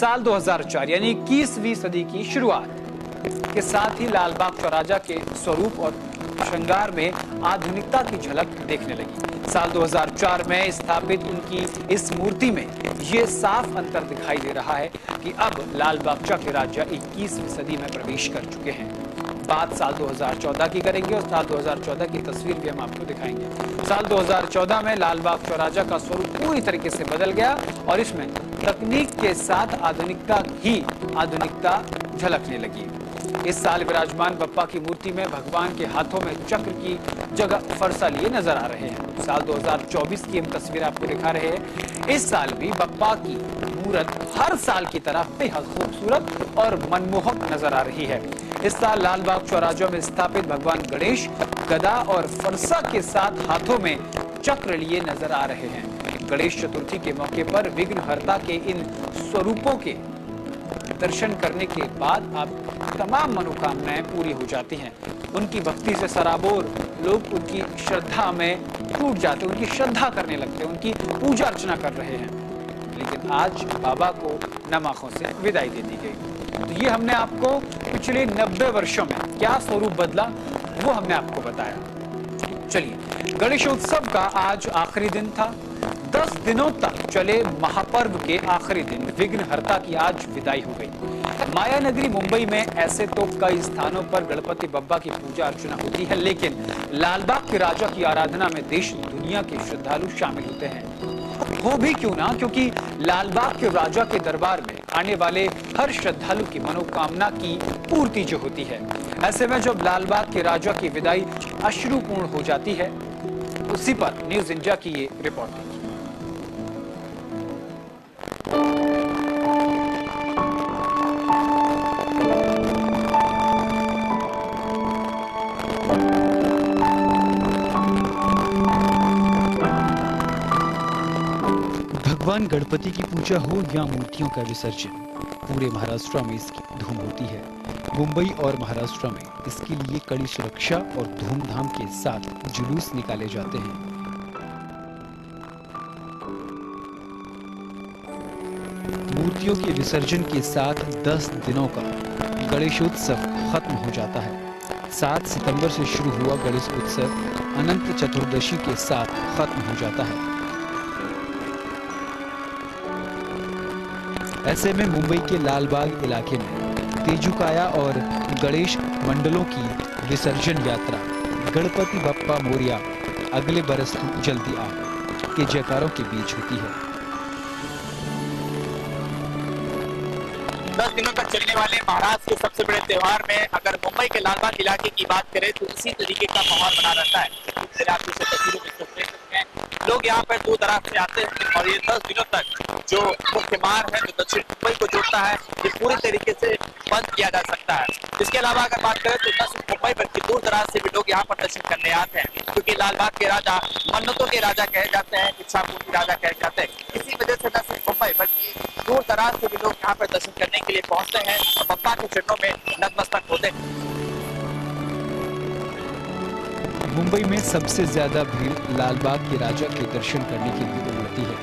साल 2004 यानी 21वीं सदी की शुरुआत के साथ ही लाल बाग चौराहा के स्वरूप और श्रृंगार में आधुनिकता की झलक देखने लगी। साल 2004 में स्थापित उनकी इस मूर्ति में ये साफ अंतर दिखाई दे रहा है कि अब लाल बाग चौराहा 21वीं सदी में प्रवेश कर चुके हैं। बात साल 2014 की करेंगे और साल 2014 की तस्वीर भी हम आपको दिखाएंगे। साल 2014 में लाल बाग चौराहा का स्वरूप पूरी तरीके से बदल गया और इसमें तकनीक के साथ आधुनिकता झलकने लगी। इस साल विराजमान बप्पा की मूर्ति में भगवान के हाथों में चक्र की जगह फरसा लिए नजर आ रहे हैं। साल 2024 की हम तस्वीर आपको दिखा रहे हैं। इस साल भी बप्पा की मूर्त हर साल की तरह बेहद खूबसूरत और मनमोहक नजर आ रही है। इस साल लाल बाग चौराहा में स्थापित भगवान गणेश गदा और फरसा के साथ हाथों में चक्र लिए नजर आ रहे हैं। गणेश चतुर्थी के मौके पर विघ्नहर्ता के इन स्वरूपों के दर्शन करने के बाद आप तमाम मनोकामनाएं पूरी हो जाती हैं। उनकी भक्ति से सराबोर लोग उनकी श्रद्धा में टूट जाते, उनकी श्रद्धा करने लगते, उनकी पूजा अर्चना कर रहे हैं। लेकिन आज बाबा को नम आंखों से विदाई दे दी गई। तो ये हमने आपको पिछले 90 वर्षों में क्या स्वरूप बदला वो हमने आपको बताया। चलिए, गणेशोत्सव का आज आखिरी दिन था। 10 दिनों तक चले महापर्व के आखिरी दिन विघ्नहर्ता की आज विदाई हो गई। माया नगरी मुंबई में ऐसे तो कई स्थानों पर गणपति बप्पा की पूजा अर्चना होती है, लेकिन लालबाग के राजा की आराधना में देश दुनिया के श्रद्धालु शामिल होते हैं। वो भी क्यों ना, क्योंकि लालबाग के राजा के दरबार में आने वाले हर श्रद्धालु की मनोकामना की पूर्ति जो होती है। ऐसे में जब लालबाग के राजा की विदाई अश्रुपूर्ण हो जाती है, उसी पर न्यूज इंडिया की ये रिपोर्ट है। भगवान गणपति की पूजा हो या मूर्तियों का विसर्जन, पूरे महाराष्ट्र में इसकी धूम होती है। मुंबई और महाराष्ट्र में इसके लिए कड़ी सुरक्षा और धूमधाम के साथ जुलूस निकाले जाते हैं। मूर्तियों के विसर्जन के साथ 10 दिनों का गणेशोत्सव खत्म हो जाता है। 7 सितंबर से शुरू हुआ गणेश उत्सव अनंत चतुर्दशी के साथ खत्म हो जाता है। ऐसे में मुंबई के लालबाग इलाके में तेजुकाया और गणेश मंडलों की विसर्जन यात्रा गणपति बप्पा मोरिया अगले बरस जल्दी आ के जयकारों के बीच होती है। 10 दिनों तक चलने वाले महाराष्ट्र के सबसे बड़े त्योहार में अगर मुंबई के लालबाग इलाके की बात करें तो इसी तरीके का माहौल बना रहता है। लोग यहाँ पर दूर दराज से आते हैं और ये 10 दिनों तक जो मुख्य मार्ग है जो दक्षिण मुंबई को जोड़ता है, ये पूरी तरीके से बंद किया जा सकता है। इसके अलावा अगर बात करें तो न सिर्फ मुंबई बल्कि दूर दराज से भी लोग यहाँ पर दर्शन करने आते हैं, क्योंकि लालबाग के राजा मन्नतों के राजा कहे जाते हैं, इच्छा पूर्ति राजा कहे जाते हैं। इसी वजह से न सिर्फ मुंबई बल्कि दूर दराज से भी लोग यहाँ पर दर्शन करने के लिए पहुंचते हैं और बप्पा के चरणों में नतमस्तक होते हैं। मुंबई में सबसे ज्यादा भीड़ लालबाग के राजा के दर्शन करने के लिए उमड़ती है।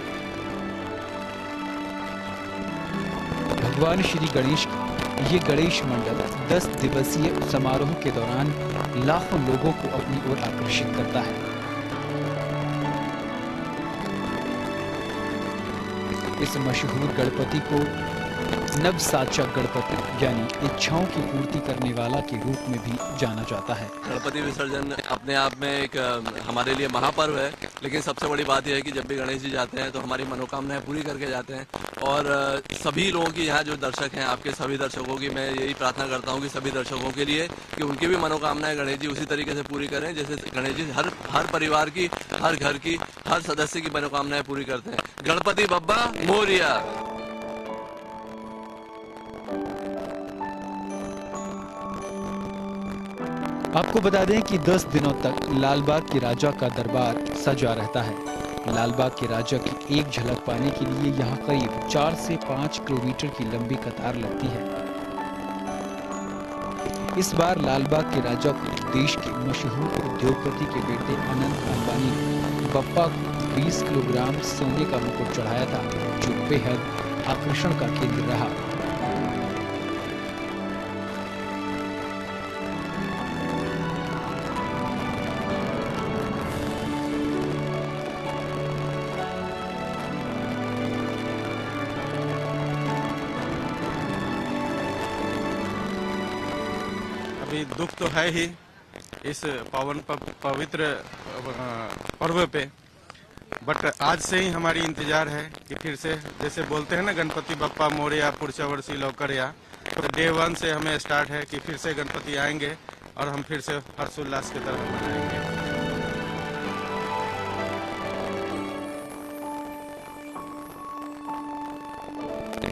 भगवान श्री गणेश की ये गणेश मंडल 10 दिवसीय समारोह के दौरान लाखों लोगों को अपनी ओर आकर्षित करता है। इस मशहूर गणपति को नवसाचा गणपति यानी इच्छाओं की पूर्ति करने वाला के रूप में भी जाना जाता है। गणपति विसर्जन अपने आप में एक हमारे लिए महापर्व है, लेकिन सबसे बड़ी बात यह है कि जब भी गणेश जी जाते हैं तो हमारी मनोकामनाएं पूरी करके जाते हैं। और सभी लोगों की यहाँ जो दर्शक हैं, आपके सभी दर्शकों की मैं यही प्रार्थना करता हूँ कि सभी दर्शकों के लिए कि उनकी भी मनोकामनाएं गणेश जी उसी तरीके से पूरी करें जैसे गणेश जी हर परिवार की, हर घर की, हर सदस्य की मनोकामनाएं पूरी करते हैं। गणपति बप्पा मोरिया। आपको बता दें कि 10 दिनों तक लालबाग के राजा का दरबार सजा रहता है। लालबाग के राजा की एक झलक पाने के लिए यहाँ करीब 4 से 5 किलोमीटर की लंबी कतार लगती है। इस बार लालबाग के राजा को देश के मशहूर उद्योगपति के बेटे अनंत अंबानी ने बप्पा को 20 किलोग्राम सोने का मुकुट चढ़ाया था, जो बेहद आकर्षण का केंद्र रहा। अभी दुख तो है ही इस पावन पवित्र पर्व पे, बट आज से ही हमारी इंतजार है कि फिर से जैसे बोलते हैं ना, गणपति बप्पा मोरया पुढच्या वर्षी लवकर या। तो डे 1 से हमें स्टार्ट है कि फिर से गणपति आएंगे और हम फिर से हर्षोल्लास की तरह मनाएंगे।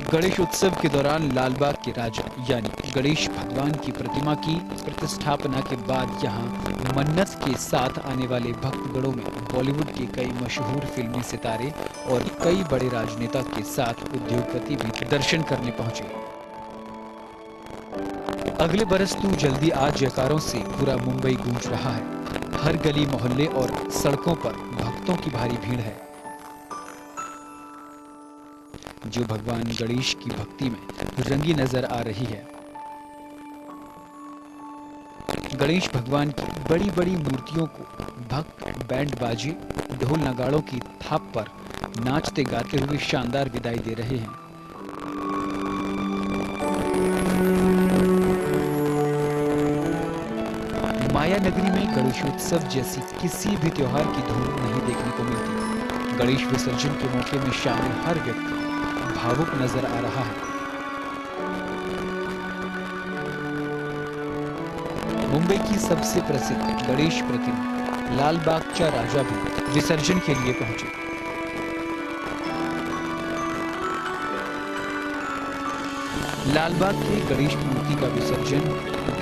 गणेश उत्सव के दौरान लालबाग के राजा यानी गणेश भगवान की प्रतिमा की प्रतिष्ठापना के बाद यहां मन्नत के साथ आने वाले भक्तगणों में बॉलीवुड के कई मशहूर फिल्मी सितारे और कई बड़े राजनेता के साथ उद्योगपति भी दर्शन करने पहुंचे। अगले बरस तू जल्दी आ जयकारों से पूरा मुंबई गूंज रहा है। हर गली मोहल्ले और सड़कों पर भक्तों की भारी भीड़ है, जो भगवान गणेश की भक्ति में रंगी नजर आ रही है। गणेश भगवान की बड़ी बड़ी मूर्तियों को भक्त बैंड बाजे ढोल नगाड़ों की थाप पर नाचते गाते हुए शानदार विदाई दे रहे हैं। माया नगरी में गणेशोत्सव जैसी किसी भी त्योहार की धूम नहीं देखने को मिलती। गणेश विसर्जन के मौके में शामिल हर व्यक्ति भावुक नजर आ रहा है। मुंबई की सबसे प्रसिद्ध गणेश प्रतिमा लालबागचा राजा भी विसर्जन के लिए पहुंचे। लालबाग के गणेश मूर्ति का विसर्जन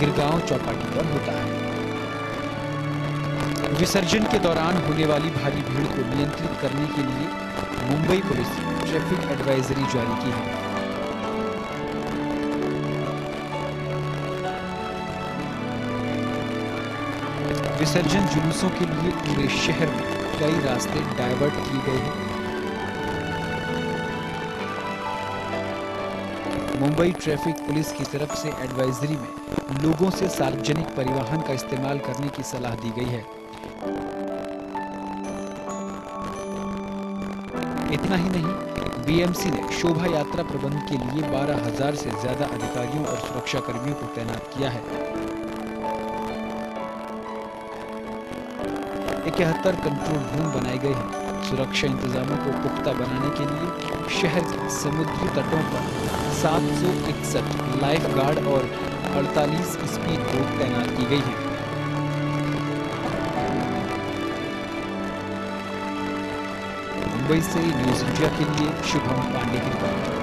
गिरगांव चौपाटी पर होता है। विसर्जन के दौरान होने वाली भारी भीड़ को नियंत्रित करने के लिए मुंबई पुलिस ने ट्रैफिक एडवाइजरी जारी की है। विसर्जन जुलूसों के लिए पूरे शहर में कई रास्ते डायवर्ट किए गए हैं। मुंबई ट्रैफिक पुलिस की तरफ से एडवाइजरी में लोगों से सार्वजनिक परिवहन का इस्तेमाल करने की सलाह दी गई है। इतना ही नहीं, बीएमसी ने शोभा यात्रा प्रबंध के लिए 12,000 से ज्यादा अधिकारियों और सुरक्षा कर्मियों को तैनात किया है। 71 कंट्रोल रूम बनाए गए हैं। सुरक्षा इंतजामों को पुख्ता बनाने के लिए शहर के समुद्री तटों पर 761 लाइफ गार्ड और 48 स्पीड बोट तैनात की गई है। मुंबई से न्यूज इंडिया के लिए शुभम पांडे की रिपोर्ट।